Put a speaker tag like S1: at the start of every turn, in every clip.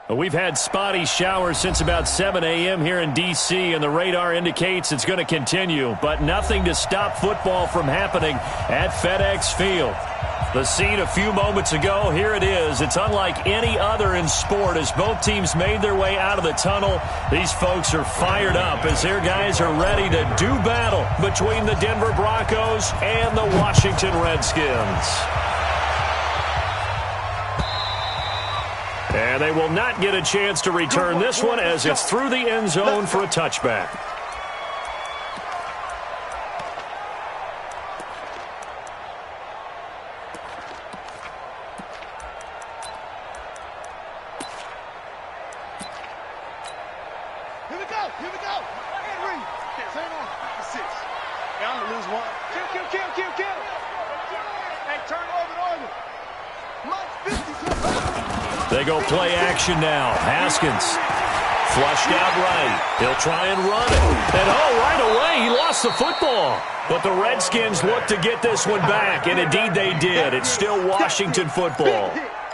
S1: We've had spotty showers since about 7 a.m. here in D.C., and the radar indicates it's going to continue, but nothing to stop football from happening at FedEx Field. The scene a few moments ago, here it is. It's unlike any other in sport as both teams made their way out of the tunnel. These folks are fired up as their guys are ready to do battle between the Denver Broncos and the Washington Redskins. And they will not get a chance to return this one as it's through the end zone for a touchback.
S2: Here we go. Henry. Same on. 6. Yeah, I'm going to lose one. Kill. Hey, turn over.
S1: They go play action now. Haskins flushed out right. He'll try and run it. And right away he lost the football. But the Redskins look to get this one back, and indeed they did. It's still Washington football.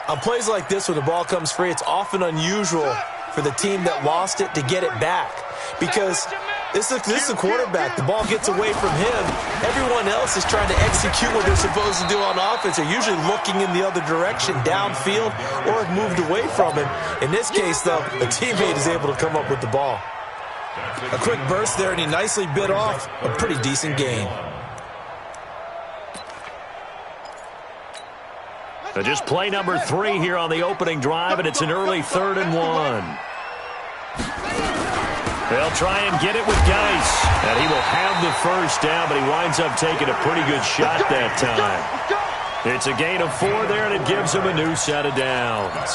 S3: On plays like this where the ball comes free, it's often unusual for the team that lost it to get it back. Because this is a quarterback. The ball gets away from him. Everyone else is trying to execute what they're supposed to do on offense. They're usually looking in the other direction, downfield, or have moved away from him. In this case, though, a teammate is able to come up with the ball. A quick burst there, and he nicely bit off a pretty decent gain.
S1: So just play number 3 here on the opening drive, and it's an early 3rd and 1. They'll try and get it with Geis. And he will have the first down, but he winds up taking a pretty good shot that time. It's a gain of 4 there, and it gives him a new set of downs.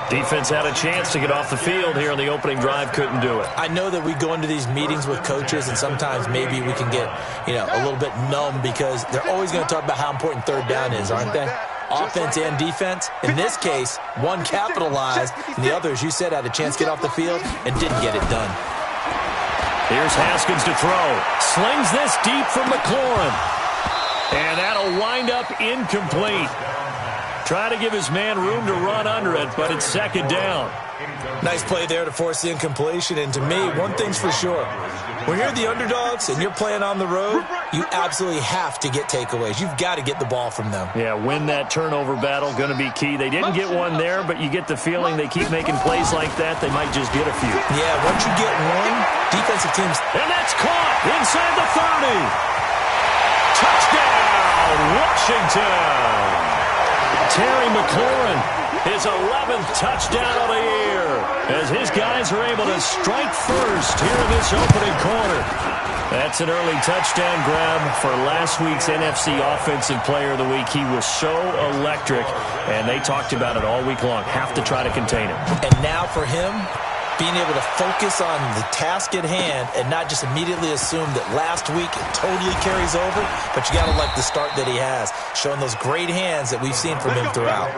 S1: Defense had a chance to get off the field here on the opening drive, couldn't do it.
S3: I know that we go into these meetings with coaches, and sometimes maybe we can get, a little bit numb because they're always going to talk about how important 3rd down is, aren't they? Offense and defense. In this case, one capitalized, and the other, as you said, had a chance to get off the field and didn't get it done.
S1: Here's Haskins to throw. Slings this deep from McLaurin. And that'll wind up incomplete. Try to give his man room to run under it, but it's 2nd down.
S3: Nice play there to force the incompletion. And to me, one thing's for sure. When you're the underdogs and you're playing on the road, you absolutely have to get takeaways. You've got to get the ball from them.
S1: Yeah, win that turnover battle, going to be key. They didn't get one there, but you get the feeling they keep making plays like that, they might just get a few.
S3: Yeah, once you get one, defensive teams.
S1: And that's caught inside the 30. Touchdown, Washington. Terry McLaurin, his 11th touchdown of the year, as his guys are able to strike first here in this opening quarter. That's an early touchdown grab for last week's NFC Offensive Player of the Week. He was so electric, and they talked about it all week long. Have to try to contain him.
S3: And now for him, being able to focus on the task at hand and not just immediately assume that last week it totally carries over, but you got to like the start that he has, showing those great hands that we've seen from him throughout.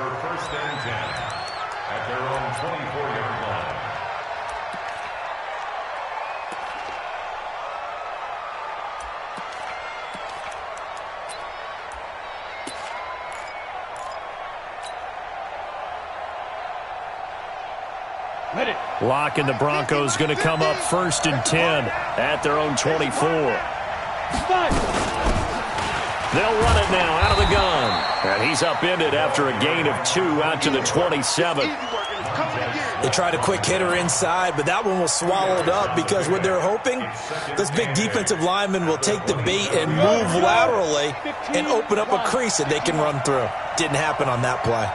S1: Locke and the Broncos going to come up 1st and 10 at their own 24. They'll run it now out of the gun. And he's upended after a gain of 2 out to the 27.
S3: They tried a quick hitter inside, but that one was swallowed up because what they're hoping, this big defensive lineman will take the bait and move laterally and open up a crease that they can run through. Didn't happen on that play.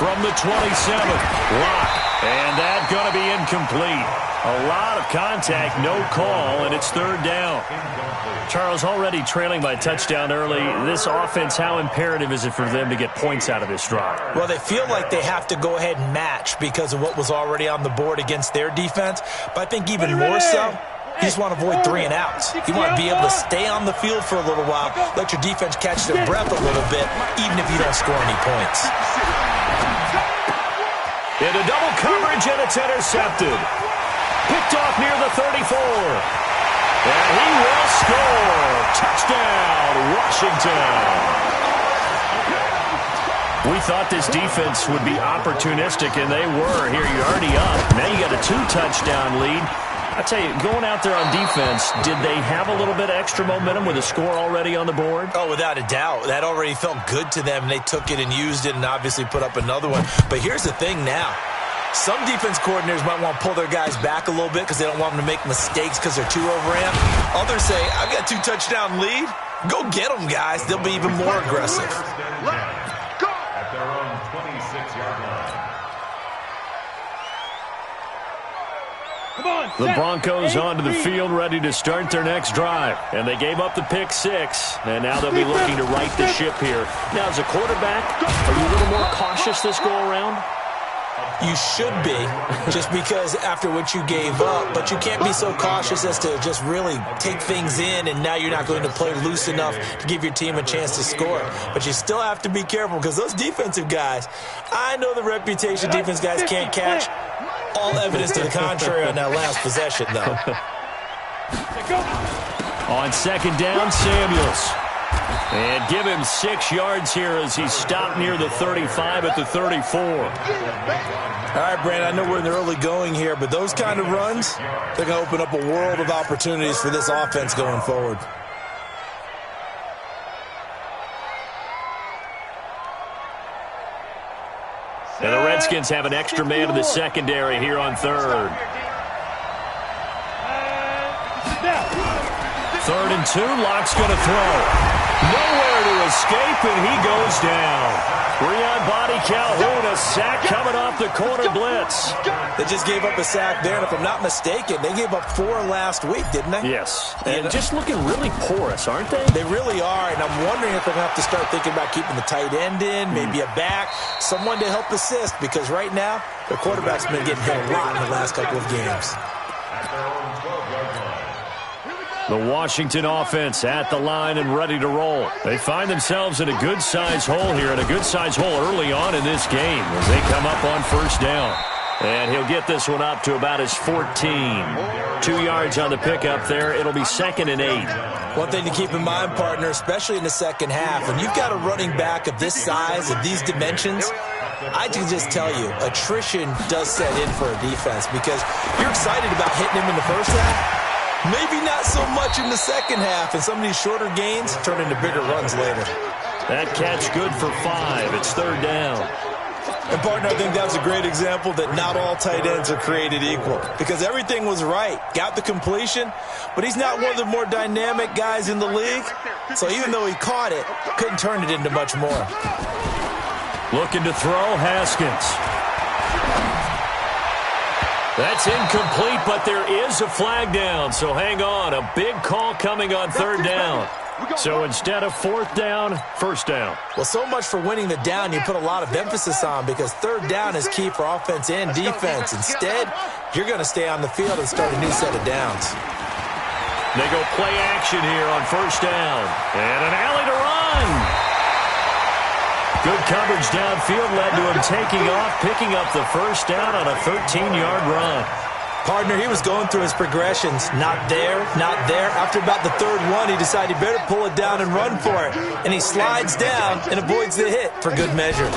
S1: From the 27, Locke, and that's going to be incomplete. A lot of contact, no call, and it's 3rd down. Charles, already trailing by touchdown early. This offense, how imperative is it for them to get points out of this drive?
S3: Well, they feel like they have to go ahead and match because of what was already on the board against their defense. But I think even more so, you just want to avoid 3 and outs. You want to be able to stay on the field for a little while, let your defense catch their breath a little bit, even if you don't score any points.
S1: Into double coverage, and it's intercepted. Picked off near the 34. And he will score. Touchdown, Washington. We thought this defense would be opportunistic, and they were. Here, you're already up. Now you got a 2-touchdown lead. I tell you, going out there on defense, did they have a little bit of extra momentum with a score already on the board?
S3: Oh, without a doubt. That already felt good to them. They took it and used it and obviously put up another one. But here's the thing now. Some defense coordinators might want to pull their guys back a little bit because they don't want them to make mistakes because they're too overamped. Others say, I've got a 2-touchdown lead. Go get them, guys. They'll be even more aggressive.
S4: At their own 26-yard line.
S1: The Broncos onto the field ready to start their next drive. And they gave up the pick 6. And now they'll be looking to right the ship here. Now, as a quarterback, are you a little more cautious this go-around?
S3: You should be, just because after what you gave up, but you can't be so cautious as to just really take things in, and now you're not going to play loose enough to give your team a chance to score. But you still have to be careful because those defensive guys, I know the reputation defense guys can't catch. All evidence to the contrary on that last possession, though.
S1: On second down, Samuels. And give him 6 yards here as he's stopped near the 35 at the 34.
S3: All right, Brandon, I know we're in the early going here, but those kind of runs, they're going to open up a world of opportunities for this offense going forward.
S1: And the Redskins have an extra man in the secondary here on third. 3rd and 2, Locke's going to throw. Nowhere to escape, and he goes down. Breon Body Calhoun, a sack coming off the corner blitz.
S3: They just gave up a sack there, and if I'm not mistaken, they gave up 4 last week, didn't they?
S1: Yes, and just looking really porous, aren't they?
S3: They really are, and I'm wondering if they're going to have to start thinking about keeping the tight end in, maybe a back, someone to help assist, because right now, their quarterback's been getting hit a lot in the last couple of games.
S1: The Washington offense at the line and ready to roll. They find themselves in a good-sized hole here, and a good-sized hole early on in this game as they come up on first down. And he'll get this one up to about his 14. 2 yards on the pickup there. It'll be 2nd and 8.
S3: One thing to keep in mind, partner, especially in the second half, when you've got a running back of this size, of these dimensions, I can just tell you, attrition does set in for a defense because you're excited about hitting him in the first half. Maybe not so much in the second half, and some of these shorter gains turn into bigger runs later.
S1: That catch good for 5. It's 3rd down.
S3: And, partner, I think that was a great example that not all tight ends are created equal because everything was right. Got the completion, but he's not one of the more dynamic guys in the league. So even though he caught it, couldn't turn it into much more.
S1: Looking to throw, Haskins. That's incomplete, but there is a flag down, so hang on. A big call coming on 3rd down. So instead of 4th down, 1st down.
S3: Well, so much for winning the down you put a lot of emphasis on because 3rd down is key for offense and defense. Instead, you're going to stay on the field and start a new set of downs.
S1: They go play action here on 1st down. And an alley to run. Good coverage downfield led to him taking off, picking up the 1st down on a 13-yard run.
S3: Partner, he was going through his progressions. Not there, not there. After about the 3rd one, he decided he better pull it down and run for it. And he slides down and avoids the hit for good measure.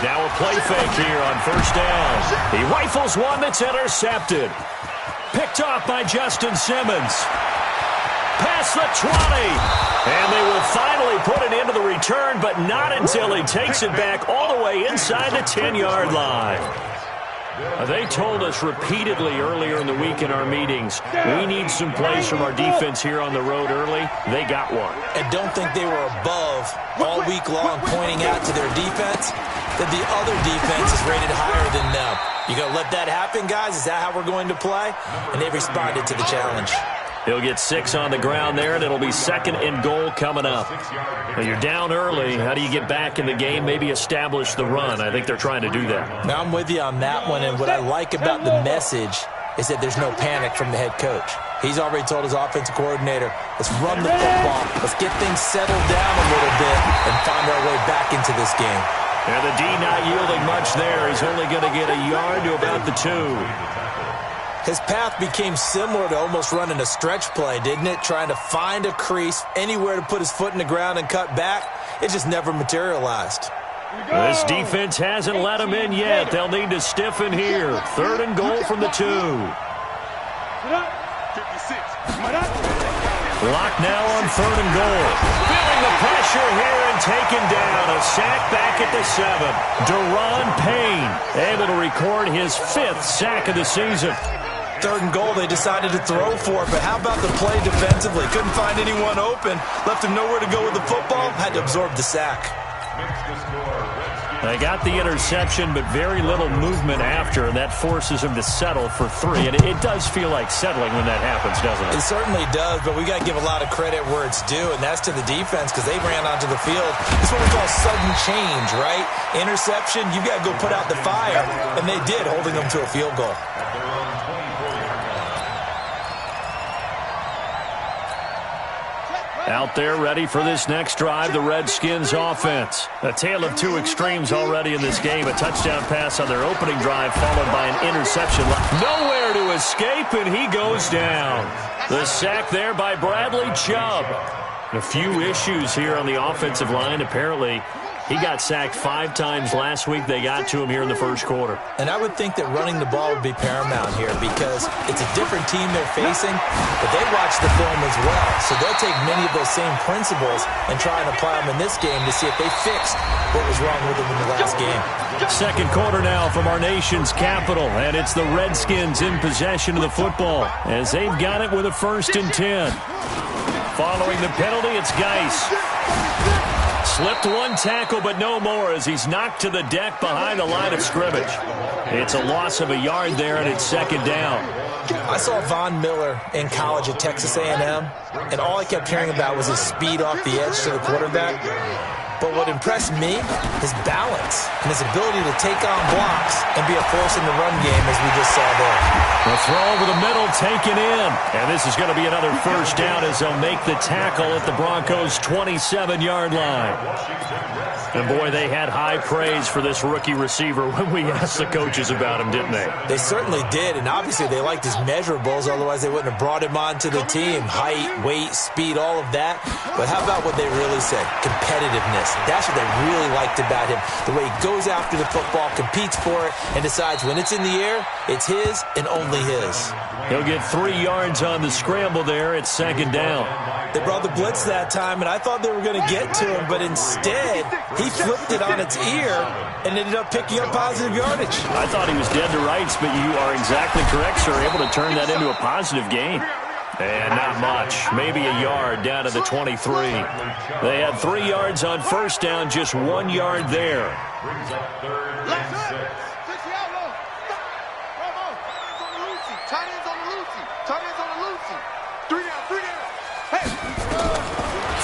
S1: Now a play fake here on 1st down. He rifles one that's intercepted. Picked off by Justin Simmons. Past the 20. And they will finally put it into the return, but not until he takes it back all the way inside the 10-yard line. They told us repeatedly earlier in the week in our meetings, we need some plays from our defense here on the road early. They got one.
S3: And don't think they were above all week long pointing out to their defense that the other defense is rated higher than them. You going to let that happen, guys? Is that how we're going to play? And they responded to the challenge.
S1: He'll get 6 on the ground there, and it'll be 2nd and goal coming up. Well, you're down early. How do you get back in the game, maybe establish the run? I think they're trying to do that.
S3: Now, I'm with you on that one, and what I like about the message is that there's no panic from the head coach. He's already told his offensive coordinator, let's run the football, let's get things settled down a little bit and find our way back into this game.
S1: And the D not yielding much there. He's only going to get a yard to about the 2.
S3: His path became similar to almost running a stretch play, didn't it? Trying to find a crease, anywhere to put his foot in the ground and cut back. It just never materialized.
S1: This defense hasn't let him in yet. They'll need to stiffen here. 3rd and goal from the 2. Lock now on 3rd and goal. Feeling the pressure here and taken down. A sack back at the 7. Deron Payne able to record his 5th sack of the season.
S3: 3rd and goal, they decided to throw for it, but how about the play defensively? Couldn't find anyone open. Left him nowhere to go with the football. Had to absorb the sack.
S1: They got the interception, but very little movement after, and that forces him to settle for 3. And it does feel like settling when that happens, doesn't it?
S3: It certainly does, but we got to give a lot of credit where it's due, and that's to the defense because they ran onto the field. This is what we call sudden change, right? Interception, you got to go put out the fire, and they did, holding them to a field goal.
S1: Out there ready for this next drive, the Redskins offense. A tale of 2 extremes already in this game. A touchdown pass on their opening drive followed by an interception. Nowhere to escape, and he goes down. The sack there by Bradley Chubb. A few issues here on the offensive line. Apparently, he got sacked 5 times last week. They got to him here in the first quarter.
S3: And I would think that running the ball would be paramount here because it's a different team they're facing, but they watch the film as well. So they'll take many of those same principles and try and apply them in this game to see if they fixed what was wrong with them in the last game.
S1: Second quarter now from our nation's capital, and it's the Redskins in possession of the football as they've got it with a 1st and 10. Following the penalty, it's Geis. Slipped 1 tackle, but no more as he's knocked to the deck behind the line of scrimmage. It's a loss of a yard there, and it's 2nd down.
S3: I saw Von Miller in college at Texas A&M, and all I kept hearing about was his speed off the edge to the quarterback. But what impressed me, his balance and his ability to take on blocks and be a force in the run game, as we just saw there.
S1: The throw over the middle taken in. And this is going to be another 1st down as they'll make the tackle at the Broncos' 27-yard line. And, boy, they had high praise for this rookie receiver when we asked the coaches about him, didn't they?
S3: They certainly did, and obviously they liked his measurables. Otherwise, they wouldn't have brought him onto the team. Height, weight, speed, all of that. But how about what they really said? Competitiveness. That's what they really liked about him. The way he goes after the football, competes for it, and decides when it's in the air, it's his and only his.
S1: He'll get 3 yards on the scramble there. It's 2nd down.
S3: They brought the blitz that time, and I thought they were going to get to him, but instead, he flipped it on its ear and ended up picking up positive yardage.
S1: I thought he was dead to rights, but you are exactly correct, sir. Able to turn that into a positive gain. And not much. Maybe a yard down to the 23. They had 3 yards on 1st down, just 1 yard there.
S4: Brings up 3rd and 6.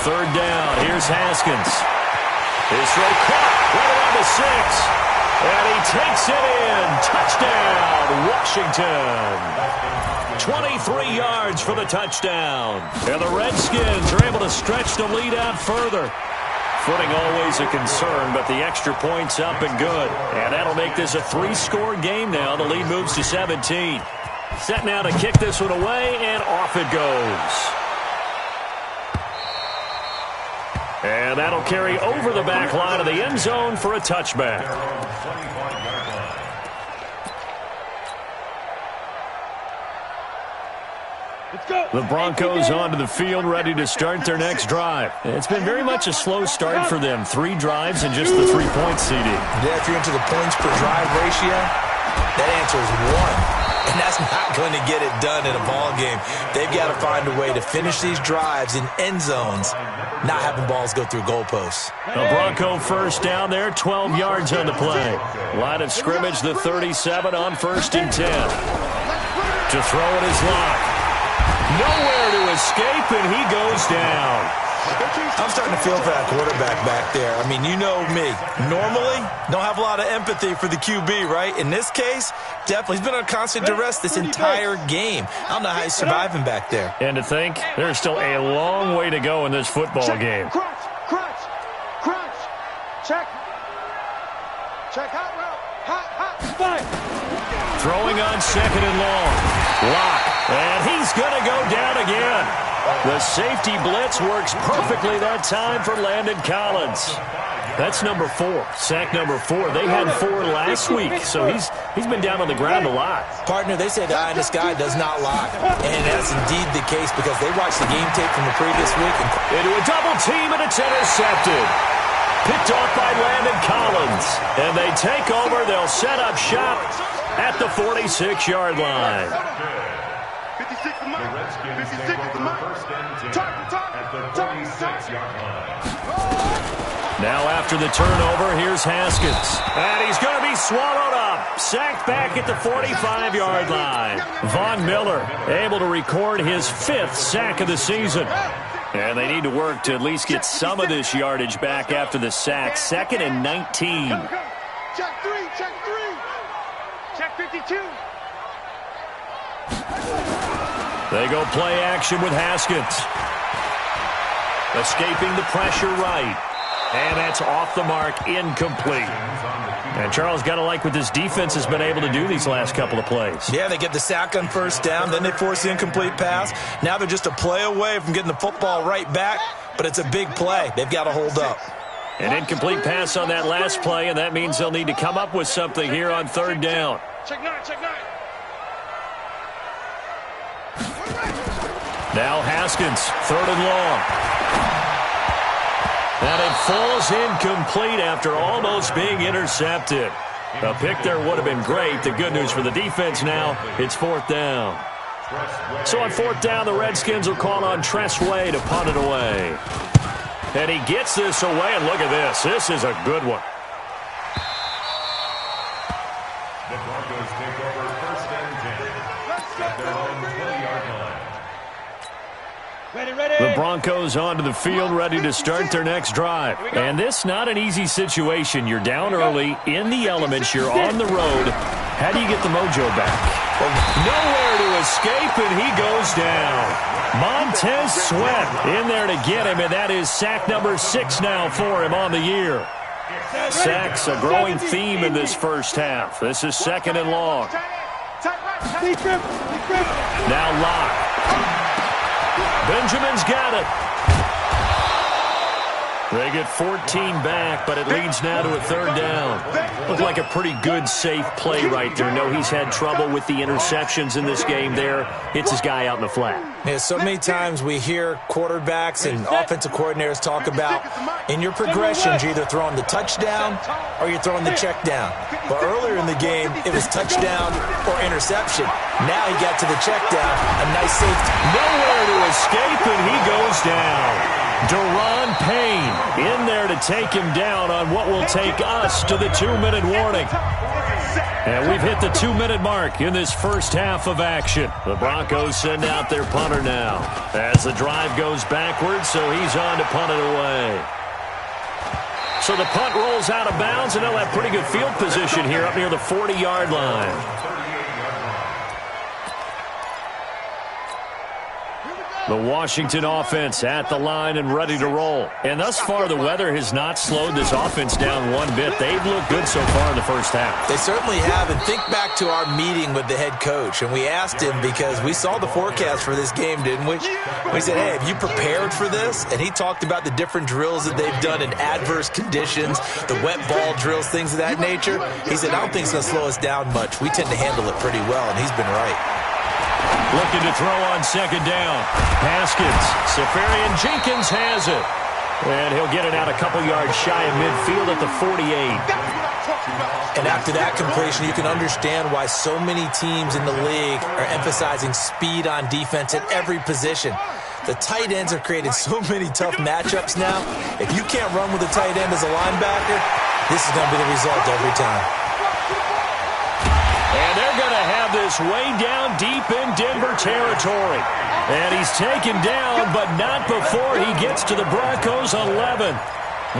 S1: Third down. Here's Haskins. His throw caught right around the 6. And he takes it in. Touchdown, Washington. 23 yards for the touchdown. And the Redskins are able to stretch the lead out further. Footing always a concern, but the extra point's up and good. And that'll make this a 3-score game now. The lead moves to 17. Set now to kick this one away, and off it goes. And that'll carry over the back line of the end zone for a touchback. The Broncos onto the field, ready to start their next drive. It's been very much a slow start for them. 3 drives and just the 3 points, CD.
S3: Yeah, if you're into the points per drive ratio, that answer is 1. And that's not going to get it done in a ball game. They've got to find a way to finish these drives in end zones, not having balls go through goalposts.
S1: A Bronco 1st down there, 12 yards on the play. Line of scrimmage, the 37 on 1st and 10. To throw it is Locke. Nowhere to escape, and he goes down.
S3: I'm starting to feel for that quarterback back there. I mean, you know me. Normally, don't have a lot of empathy for the QB, right? In this case, definitely. He's been on constant duress this entire game. I don't know how he's surviving back there.
S1: And to think, there's still a long way to go in this football game.
S2: Crunch, crunch, crunch. Check. Check hot route. Hot, spike.
S1: Throwing on 2nd and long. Lock. And he's going to go down again. The safety blitz works perfectly that time for Landon Collins. That's number 4. Sack number 4. They had 4 last week, so he's been down on the ground a lot.
S3: Partner, they say the eye in the sky does not lie. And that's indeed the case because they watched the game tape from the previous week.
S1: Into a double team, and it's intercepted. Picked off by Landon Collins. And they take over. They'll set up shop at the 46-yard line.
S2: 56 to Mike. 56 to Mike.
S4: At the 46-yard line.
S1: Now after the turnover, here's Haskins. And he's going to be swallowed up. Sacked back at the 45-yard line. Von Miller able to record his 5th sack of the season. And they need to work to at least get some of this yardage back after the sack. 2nd and 19.
S2: Check 3, check 3. Check 52.
S1: They go play action with Haskins. Escaping the pressure right. And that's off the mark, incomplete. And Charles, got to like what this defense has been able to do these last couple of plays.
S3: Yeah, they get the sack on first down, then they force the incomplete pass. Now they're just a play away from getting the football right back, but it's a big play. They've got to hold up.
S1: An incomplete pass on that last play, and that means they'll need to come up with something here on 3rd down.
S2: Check 9, check 9.
S1: Now Haskins, 3rd and long. And it falls incomplete after almost being intercepted. A pick there would have been great. The good news for the defense now, it's 4th down. So on 4th down, the Redskins will call on Tressway to punt it away. And he gets this away, and look at this. This is a good one.
S4: The Broncos take over 1st and 10 at their own 20-yard line.
S1: The Broncos onto the field, ready to start their next drive. And this not an easy situation. You're down early, in the elements, you're on the road. How do you get the mojo back? Nowhere to escape, and he goes down. Montez Sweat in there to get him, and that is sack number 6 now for him on the year. Sacks, a growing theme in this first half. This is 2nd and long. Now Locke. Benjamin's got it. They get 14 back, but it leads now to a 3rd down. Looked like a pretty good, safe play right there. No, he's had trouble with the interceptions in this game there. Hits his guy out in the flat.
S3: Yeah, so many times we hear quarterbacks and offensive coordinators talk about in your progressions, you're either throwing the touchdown or you're throwing the check down. But earlier in the game, it was touchdown or interception. Now he got to the check down. A nice safety.
S1: Nowhere to escape, and he goes down. Deron Payne in there to take him down on what will take us to the 2-minute warning. And we've hit the 2-minute mark in this first half of action. The Broncos send out their punter now as the drive goes backwards, so he's on to punt it away. So the punt rolls out of bounds, and they'll have pretty good field position here up near the 40-yard line. The Washington offense at the line and ready to roll. And thus far, the weather has not slowed this offense down one bit. They've looked good so far in the first half.
S3: They certainly have. And think back to our meeting with the head coach. And we asked him because we saw the forecast for this game, didn't we? We said, hey, have you prepared for this? And he talked about the different drills that they've done in adverse conditions, the wet ball drills, things of that nature. He said, I don't think it's going to slow us down much. We tend to handle it pretty well, and he's been right.
S1: Looking to throw on 2nd down. Haskins. Safarian Jenkins has it. And he'll get it out a couple yards shy of midfield at the 48.
S3: And after that completion, you can understand why so many teams in the league are emphasizing speed on defense at every position. The tight ends have created so many tough matchups now. If you can't run with a tight end as a linebacker, this is going to be the result every time.
S1: And they're going to have this way down deep in Denver territory. And he's taken down, but not before he gets to the Broncos 11.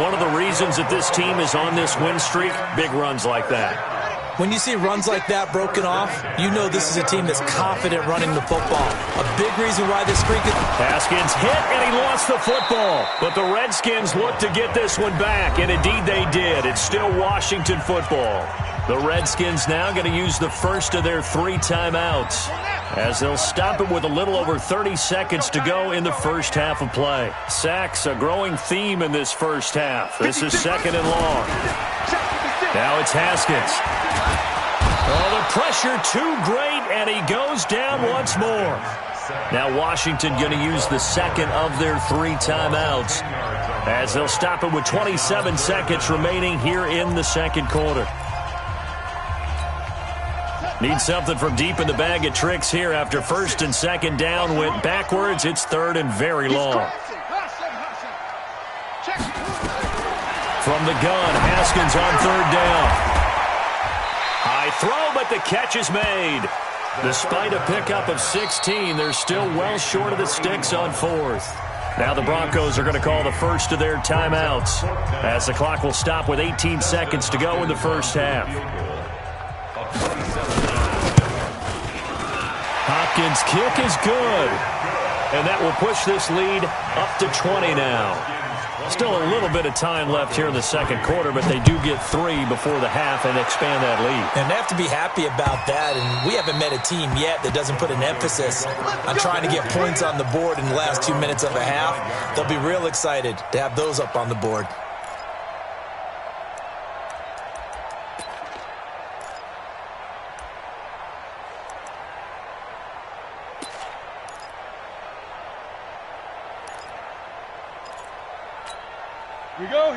S1: One of the reasons that this team is on this win streak, big runs like that.
S3: When you see runs like that broken off, you know this is a team that's confident running the football. A big reason why this streak is...
S1: Haskins hit, and he lost the football. But the Redskins look to get this one back, and indeed they did. It's still Washington football. The Redskins now going to use the first of their 3 timeouts, as they'll stop it with a little over 30 seconds to go in the first half of play. Sacks, a growing theme in this first half. This is 2nd and long. Now it's Haskins. Oh, the pressure too great, and he goes down once more. Now Washington going to use the second of their 3 timeouts, as they'll stop it with 27 seconds remaining here in the second quarter. Need something from deep in the bag of tricks here after 1st and 2nd down went backwards. It's 3rd and very long. From the gun, Haskins on 3rd down. High throw, but the catch is made. Despite a pickup of 16, they're still well short of the sticks on 4th. Now the Broncos are going to call the first of their timeouts, as the clock will stop with 18 seconds to go in the first half. Hopkins' kick is good, and that will push this lead up to 20 now. Still a little bit of time left here in the second quarter, but they do get 3 before the half and expand that lead.
S3: And they have to be happy about that, and we haven't met a team yet that doesn't put an emphasis on trying to get points on the board in the last 2 minutes of a half. They'll be real excited to have those up on the board.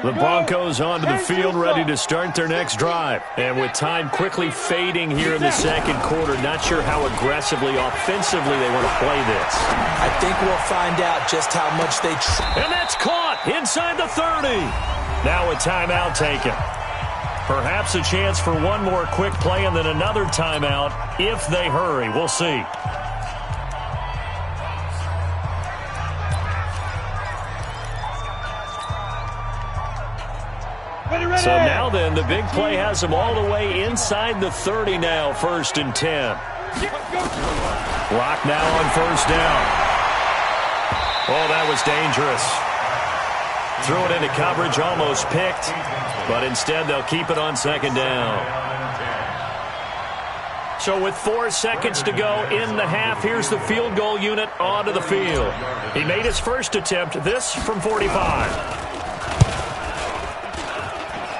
S1: The Broncos onto the field, ready to start their next drive. And with time quickly fading here in the second quarter, not sure how aggressively, offensively they want to play this.
S3: I think we'll find out just how much they
S1: and that's caught inside the 30. Now a timeout taken. Perhaps a chance for one more quick play and then another timeout if they hurry. We'll see. So now then, the big play has them all the way inside the 30 now, 1st and 10. Clock now on 1st down. Oh, that was dangerous. Threw it into coverage, almost picked, but instead they'll keep it on 2nd down. So with 4 seconds to go in the half, here's the field goal unit onto the field. He made his first attempt, this from 45.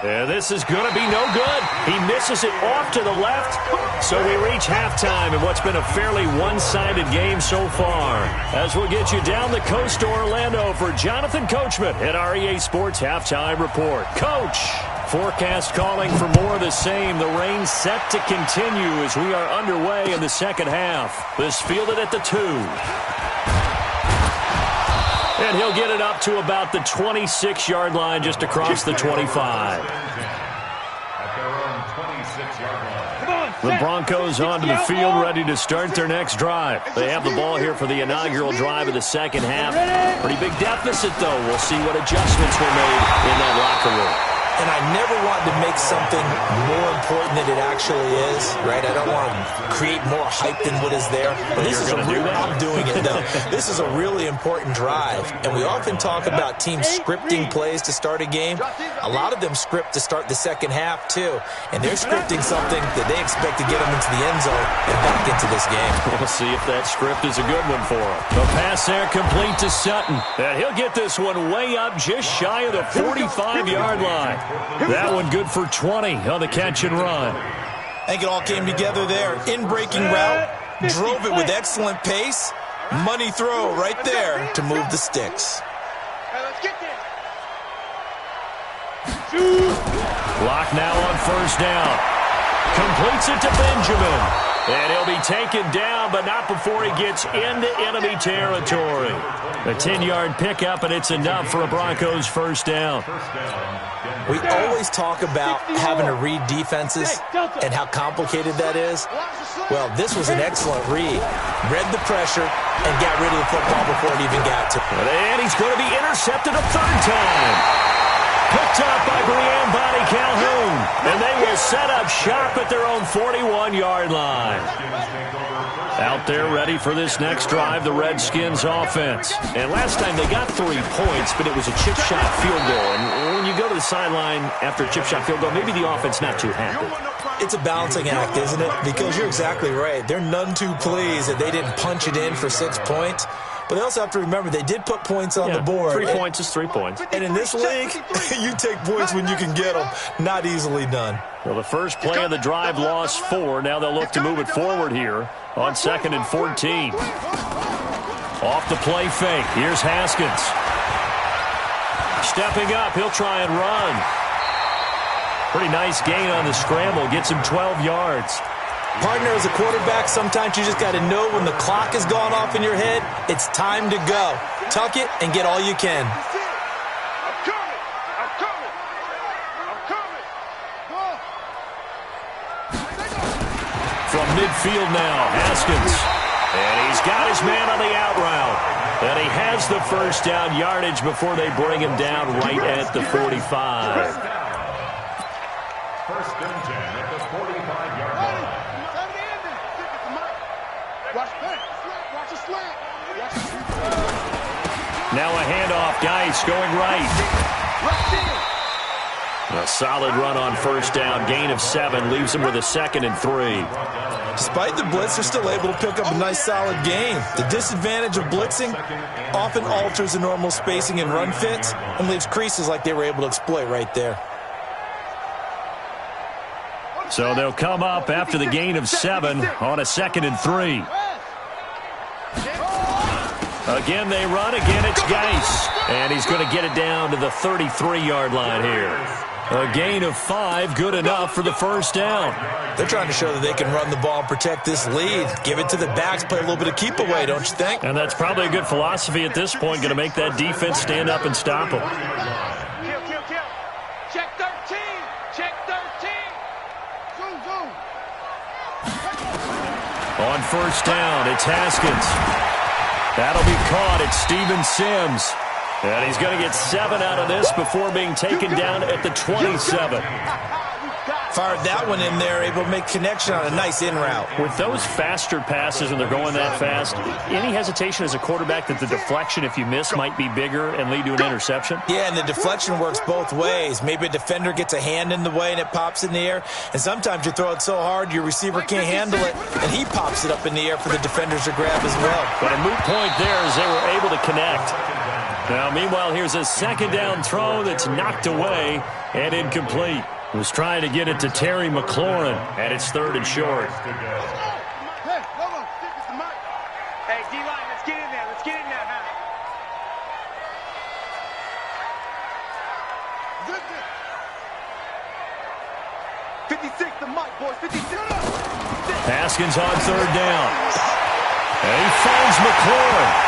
S1: And this is going to be no good. He misses it off to the left. So we reach halftime in what's been a fairly one-sided game so far. As we'll get you down the coast to Orlando for Jonathan Coachman at our EA Sports Halftime Report. Coach, forecast calling for more of the same. The rain set to continue as we are underway in the second half. This fielded at the 2. And he'll get it up to about the 26-yard line, just across the 25. The Broncos onto the field, ready to start their next drive. They have the ball here for the inaugural drive of the second half. Pretty big deficit, though. We'll see what adjustments were made in that locker room.
S3: And I never want to make something more important than it actually is, right? I don't want to create more hype than what is there. But this is I'm doing it, though. This is a really important drive. And we often talk about teams scripting plays to start a game. A lot of them script to start the second half, too. And they're scripting something that they expect to get them into the end zone and back into this game.
S1: We'll see if that script is a good one for them. The pass there complete to Sutton. And he'll get this one way up just shy of the 45-yard line. That one good for 20 on the catch and run.
S3: I think it all came together there. In-breaking route, drove it with excellent pace. Money throw right there to move the sticks.
S1: Clock now on 1st down. Completes it to Benjamin. And he'll be taken down, but not before he gets into enemy territory. A 10-yard pickup, and it's enough for a Broncos first down.
S3: We always talk about having to read defenses and how complicated that is. Well, this was an excellent read. Read the pressure and got rid of the football before it even got to him.
S1: And he's going to be intercepted a 3rd time. Picked up by Brian Bonnie Calhoun. And they will set up shop at their own 41-yard line. Out there ready for this next drive, the Redskins offense. And last time they got 3 points, but it was a chip shot field goal. And when you go to the sideline after a chip shot field goal, maybe the offense not too happy.
S3: It's a balancing act, isn't it? Because you're exactly right. They're none too pleased that they didn't punch it in for 6 points. But they also have to remember they did put points on the board.
S1: 3 points is 3 points.
S3: And in this league, you take points when you can get them. Not easily done.
S1: Well, the first play of the drive lost 4. Now they'll look to move it forward here on 2nd and 14. Off the play fake. Here's Haskins. Stepping up. He'll try and run. Pretty nice gain on the scramble. Gets him 12 yards.
S3: Partner, as a quarterback, sometimes you just got to know when the clock has gone off in your head, it's time to go. Tuck it and get all you can.
S1: From midfield now, Haskins. And he's got his man on the out route. And he has the first down yardage before they bring him down right at the 45.
S4: First and 10 at the 45-yard line.
S2: Watch the slant.
S1: Now a handoff. Geis going right. A solid run on first down. Gain of 7 leaves him with a 2nd and 3.
S3: Despite the blitz, they're still able to pick up a nice solid gain. The disadvantage of blitzing often alters the normal spacing and run fits and leaves creases like they were able to exploit right there.
S1: So they'll come up after the gain of 7 on a 2nd and 3. Again, they run. Again, it's Geis. And he's going to get it down to the 33-yard line here. A gain of 5, good enough for the first down.
S3: They're trying to show that they can run the ball and protect this lead. Give it to the backs, play a little bit of keep away, don't you think?
S1: And that's probably a good philosophy at this point, going to make that defense stand up and stop them.
S2: Kill. Check 13. Check 13. Zoom.
S1: On first down, it's Haskins. That'll be caught. It's Steven Sims. And he's going to get 7 out of this before being taken down at the 27.
S3: Fired that one in there, able to make connection on a nice in route.
S1: With those faster passes when they're going that fast, any hesitation as a quarterback that the deflection, if you miss, might be bigger and lead to an interception?
S3: Yeah, and the deflection works both ways. Maybe a defender gets a hand in the way and it pops in the air. And sometimes you throw it so hard your receiver can't handle it, and he pops it up in the air for the defenders to grab as well.
S1: But a moot point there as they were able to connect. Now, meanwhile, here's a 2nd down throw that's knocked away and incomplete. Was trying to get it to Terry McLaurin, and it's 3rd and short.
S2: Hey, Lobo, stick with the mic. Hey, D-line, let's get in there. Let's get in there, huh? 56, the mic, boys. 56.
S1: Haskins on 3rd down. And he finds McLaurin.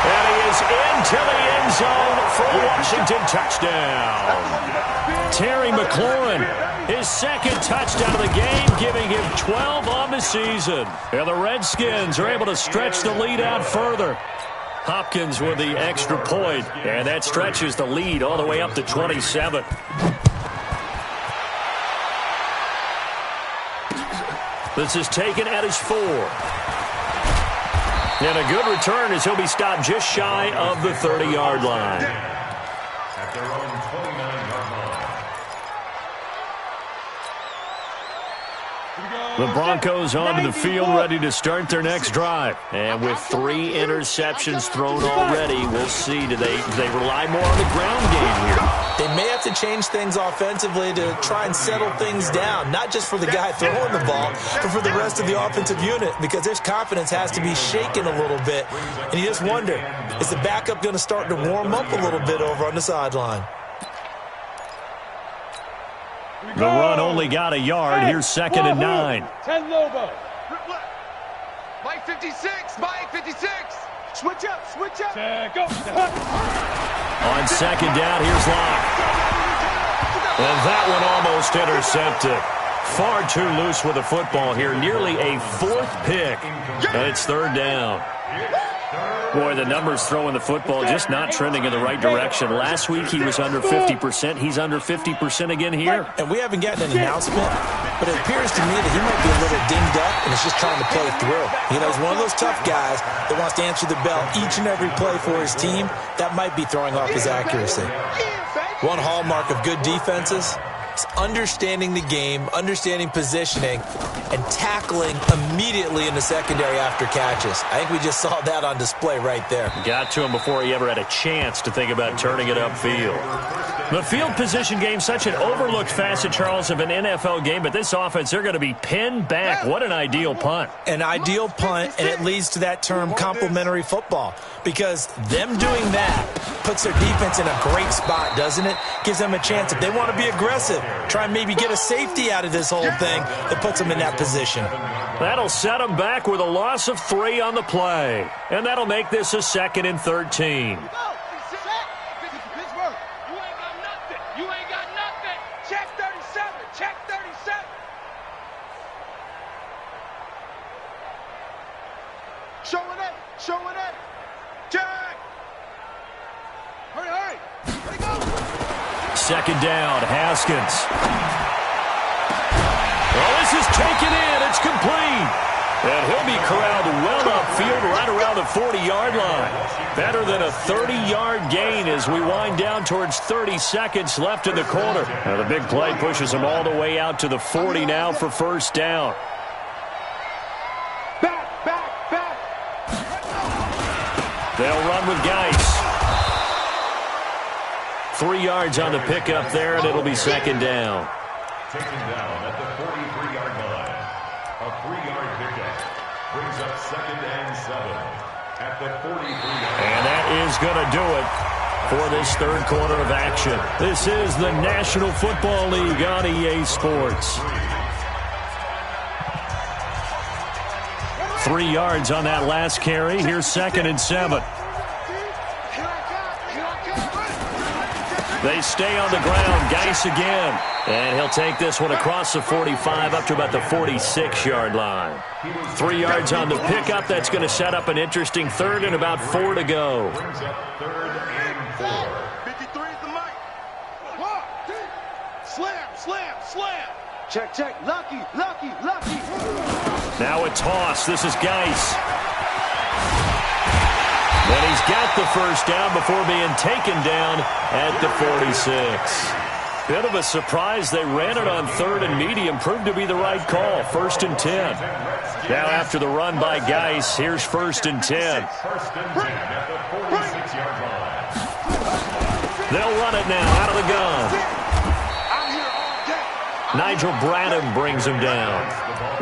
S1: And he is into the end zone for a Washington touchdown. Terry McLaurin, his 2nd touchdown of the game, giving him 12 on the season. And the Redskins are able to stretch the lead out further. Hopkins with the extra point, and that stretches the lead all the way up to 27. This is taken at his 4. And a good return as he'll be stopped just shy of the 30-yard line.
S4: At their own 29-yard line.
S1: The Broncos onto the field, ready to start their next drive. And with 3 interceptions thrown already, we'll see. Do they rely more on the ground game here?
S3: They may have to change things offensively to try and settle things down, not just for the guy throwing the ball, but for the rest of the offensive unit, because their confidence has to be shaken a little bit. And you just wonder, is the backup going to start to warm up a little bit over on the sideline?
S1: The run only got a yard. Here's 2nd and 9.
S2: 10 Lobo. Mike 56. Mike 56. Switch up. Go.
S1: On 2nd down, here's Locke. And that one almost intercepted. Far too loose with the football here. Nearly a 4th pick. And it's 3rd down. Boy, the numbers throwing the football just not trending in the right direction. Last week he was under 50%. He's under 50% again here.
S3: And we haven't gotten an announcement, but it appears to me that he might be a little dinged up and is just trying to play through. You know, he's one of those tough guys that wants to answer the bell each and every play for his team. That might be throwing off his accuracy. One hallmark of good defenses is understanding the game, understanding positioning, and tackling immediately in the secondary after catches. I think we just saw that on display right there.
S1: Got to him before he ever had a chance to think about turning it upfield. The field position game, such an overlooked facet, Charles, of an NFL game, but this offense, they're going to be pinned back. What an ideal punt.
S3: An ideal punt, and it leads to that term complementary football, because them doing that puts their defense in a great spot, doesn't it? Gives them a chance, if they want to be aggressive, try and maybe get a safety out of this whole thing that puts them in that position.
S1: That'll set them back with a loss of 3 on the play, and that'll make this a 2nd and 13.
S2: Show it up. Jack. Hurry. Ready, go.
S1: 2nd down, Haskins. Well, this is taken in. It's complete. And he'll be corralled well upfield right around the 40-yard line. Better than a 30-yard gain as we wind down towards 30 seconds left in the quarter. Now the big play pushes him all the way out to the 40 now for 1st down. They'll run with Geis. 3 yards on the pickup there, and it'll be 2nd down.
S4: Taken down at the 43-yard line. A 3-yard pickup brings up 2nd and 7 at the 43-yard line.
S1: And that is going to do it for this 3rd quarter of action. This is the National Football League on EA Sports. 3 yards on that last carry. Here's 2nd and 7. They stay on the ground. Geis again. And he'll take this one across the 45 up to about the 46-yard line. 3 yards on the pickup. That's going to set up an interesting 3rd and about 4 to go.
S4: Brings up 3rd and 4.
S2: 53 is the mic. Slam. Check. Lucky.
S1: Now a toss. This is Geis. Then he's got the 1st down before being taken down at the 46. Bit of a surprise. They ran it on 3rd and medium. Proved to be the right call. 1st and 10. Now after the run by Geis, here's 1st and 10.
S4: 1st and 10 at the 46-yard line.
S1: They'll run it now out of the gun. Nigel Bradham brings him down.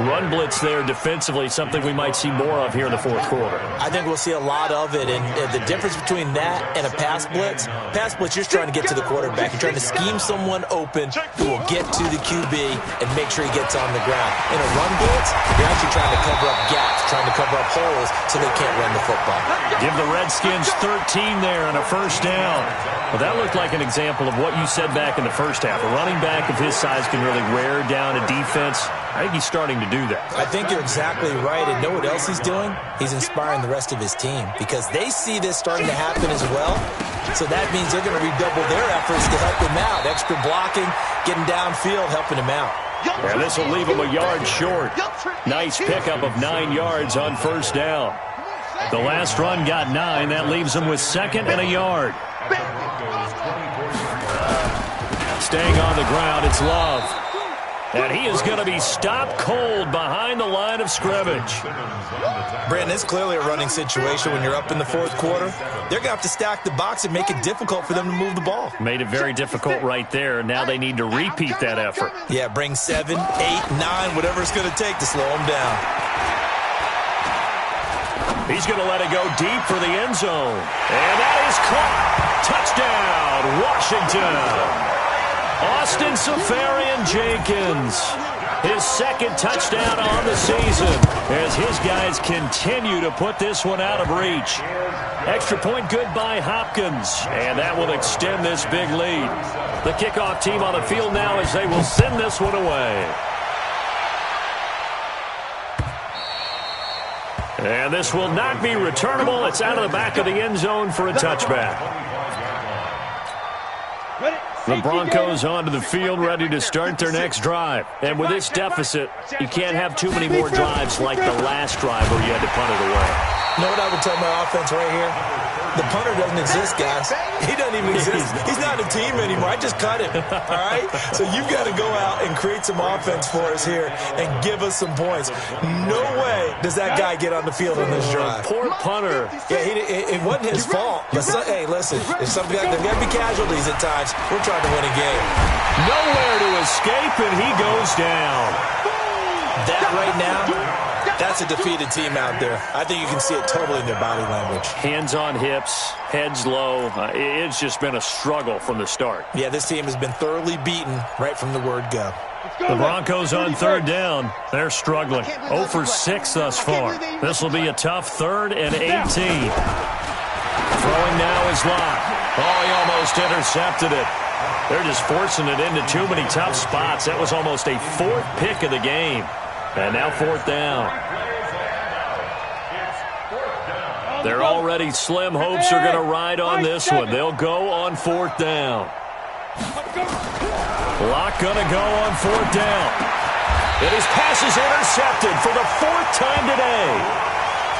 S1: Run blitz there defensively, something we might see more of here in the 4th quarter.
S3: I think we'll see a lot of it, and the difference between that and a pass blitz, you're trying to get to the quarterback. You're trying to scheme someone open who will get to the QB and make sure he gets on the ground. In a run blitz, you're actually trying to cover up gaps, trying to cover up holes so they can't run the football.
S1: Give the Redskins 13 there and a 1st down. Well, that looked like an example of what you said back in the 1st half. A running back of his size can really wear down a defense. I think he's starting to do that.
S3: I think you're exactly right. And know what else he's doing? He's inspiring the rest of his team because they see this starting to happen as well. So that means they're going to redouble their efforts to help him out. Extra blocking, getting downfield, helping him out.
S1: And this will leave him a yard short. Nice pickup of 9 yards on 1st down. The last run got 9. That leaves him with 2nd and a yard. Staying on the ground, it's Love. And he is going to be stopped cold behind the line of scrimmage.
S3: Brandon, it's clearly a running situation when you're up in the 4th quarter. They're going to have to stack the box and make it difficult for them to move the ball.
S1: Made it very difficult right there. Now they need to repeat that effort.
S3: Yeah, bring 7, 8, 9, whatever it's going to take to slow them down.
S1: He's going to let it go deep for the end zone. And that is caught. Touchdown, Washington. Austin Safarian-Jenkins, his 2nd touchdown on the season as his guys continue to put this one out of reach. Extra point good by Hopkins, and that will extend this big lead. The kickoff team on the field now as they will send this one away. And this will not be returnable. It's out of the back of the end zone for a touchback. The Broncos onto the field, ready to start their next drive. And with this deficit, you can't have too many more drives like the last drive where you had to punt it away.
S3: You know what I would tell my offense right here? The punter doesn't exist, guys. He doesn't even exist. He's not a team anymore. I just cut him, all right? So you've got to go out and create some offense for us here and give us some points. No way does that guy get on the field on this drive.
S1: Poor punter.
S3: Yeah, it wasn't his fault. But hey, listen, there's got to be casualties at times. We're trying to win a game.
S1: Nowhere to escape, and he goes down.
S3: That right now, that's a defeated team out there. I think you can see it totally in their body language.
S1: Hands on hips, heads low. It's just been a struggle from the start.
S3: Yeah, this team has been thoroughly beaten right from the word go.
S1: The Broncos on third down. They're struggling. 0 for 6 thus far. This will be a tough 3rd and 18. Throwing now is Locke. Oh, he almost intercepted it. They're just forcing it into too many tough spots. That was almost a 4th pick of the game. And now 4th down. They're already slim hopes are going to ride on this one. They'll go on 4th down. Locke going to go on 4th down. And his pass is intercepted for the 4th time today.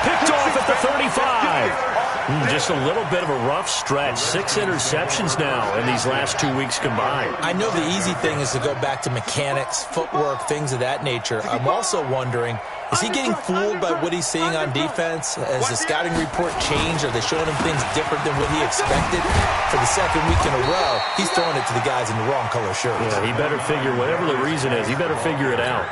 S1: Picked off at the 35. Just a little bit of a rough stretch. 6 interceptions now in these last 2 weeks combined.
S3: I know the easy thing is to go back to mechanics, footwork, things of that nature. I'm also wondering, is he getting fooled by what he's seeing on defense? Has the scouting report changed? Are they showing him things different than what he expected? For the 2nd week in a row, he's throwing it to the guys in the wrong color shirts.
S1: Yeah, he better figure, whatever the reason is, he better figure it out.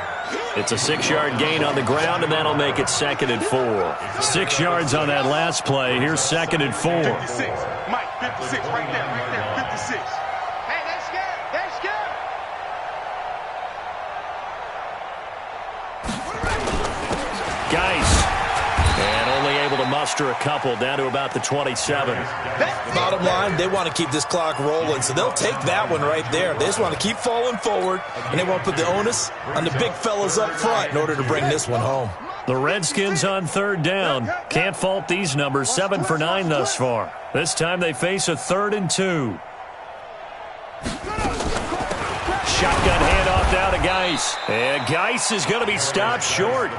S1: It's a 6-yard gain on the ground, and that'll make it 2nd and 4. 6 yards on that last play. Here's 2nd and 4.
S2: 56. Mike, 56, right there, 56. Hey, that's good, that's good.
S1: Geis. And only able to muster a couple down to about the 27.
S3: Bottom line, they want to keep this clock rolling, so they'll take that one right there. They just want to keep falling forward, and they want to put the onus on the big fellas up front in order to bring this one home.
S1: The Redskins on 3rd down. Can't fault these numbers. 7 for 9 thus far. This time they face a 3rd and 2. Shotgun handoff down to Geis. And Geis is going to be stopped short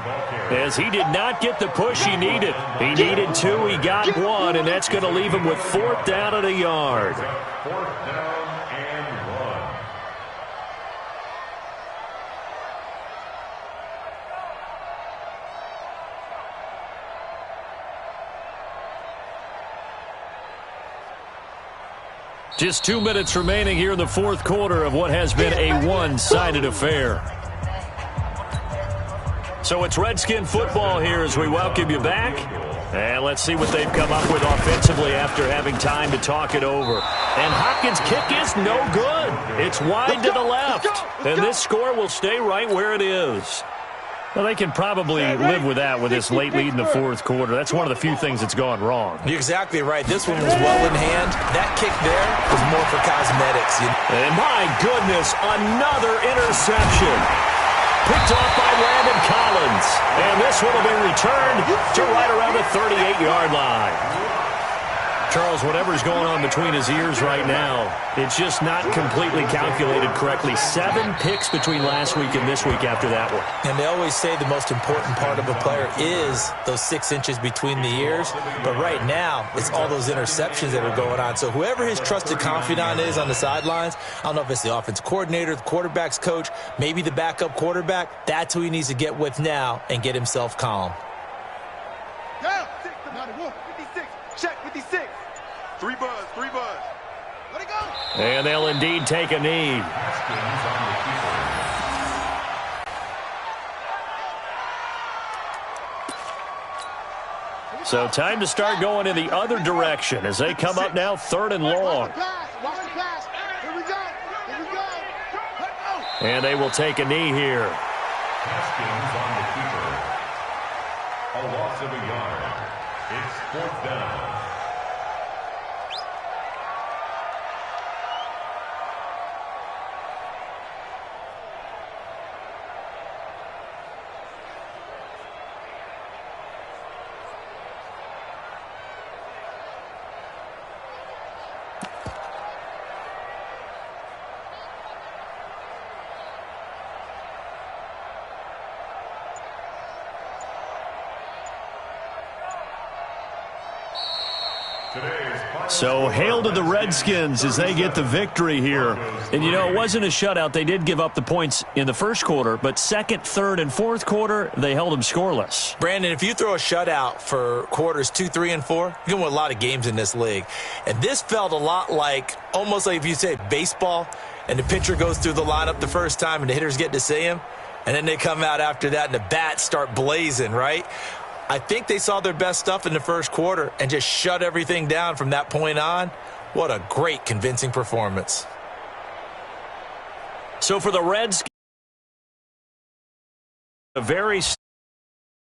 S1: as he did not get the push he needed. He needed 2. He got 1, and that's going to leave him with 4th down at a yard.
S4: 4th down and 1.
S1: Just 2 minutes remaining here in the 4th quarter of what has been a one-sided affair. So it's Redskin football here as we welcome you back. And let's see what they've come up with offensively after having time to talk it over. And Hopkins' kick is no good. It's wide to the left. And this score will stay right where it is. Well, they can probably live with that with this late lead in the 4th quarter. That's one of the few things that's gone wrong.
S3: You're exactly right. This one was well in hand. That kick there was more for cosmetics.
S1: And my goodness, another interception. Picked off by Landon Collins. And this one will be returned to right around the 38-yard line. Charles, whatever's going on between his ears right now, it's just not completely calculated correctly. 7 picks between last week and this week after that one.
S3: And they always say the most important part of a player is those 6 inches between the ears. But right now, it's all those interceptions that are going on. So whoever his trusted confidant is on the sidelines, I don't know if it's the offense coordinator, the quarterback's coach, maybe the backup quarterback, that's who he needs to get with now and get himself calm.
S2: Down. 56. Check 56. 3 buzz. Let it go.
S1: And they'll indeed take a knee. So time to start going in the other direction as they come up now 3rd and long.
S2: Watch the pass. Here we go.
S1: And they will take a knee here.
S4: Haskins on the keeper. A loss of a yard. It's 4th down.
S1: So hail to the Redskins as they get the victory here. And, you know, it wasn't a shutout. They did give up the points in the first quarter, but second, third, and fourth quarter, they held them scoreless.
S3: Brandon, if you throw a shutout for quarters 2, 3, and 4, you can win a lot of games in this league. And this felt a lot like, almost like if you say baseball, and the pitcher goes through the lineup the first time and the hitters get to see him, and then they come out after that and the bats start blazing, right? I think they saw their best stuff in the first quarter and just shut everything down from that point on. What a great, convincing performance.
S1: So for the Redskins, a very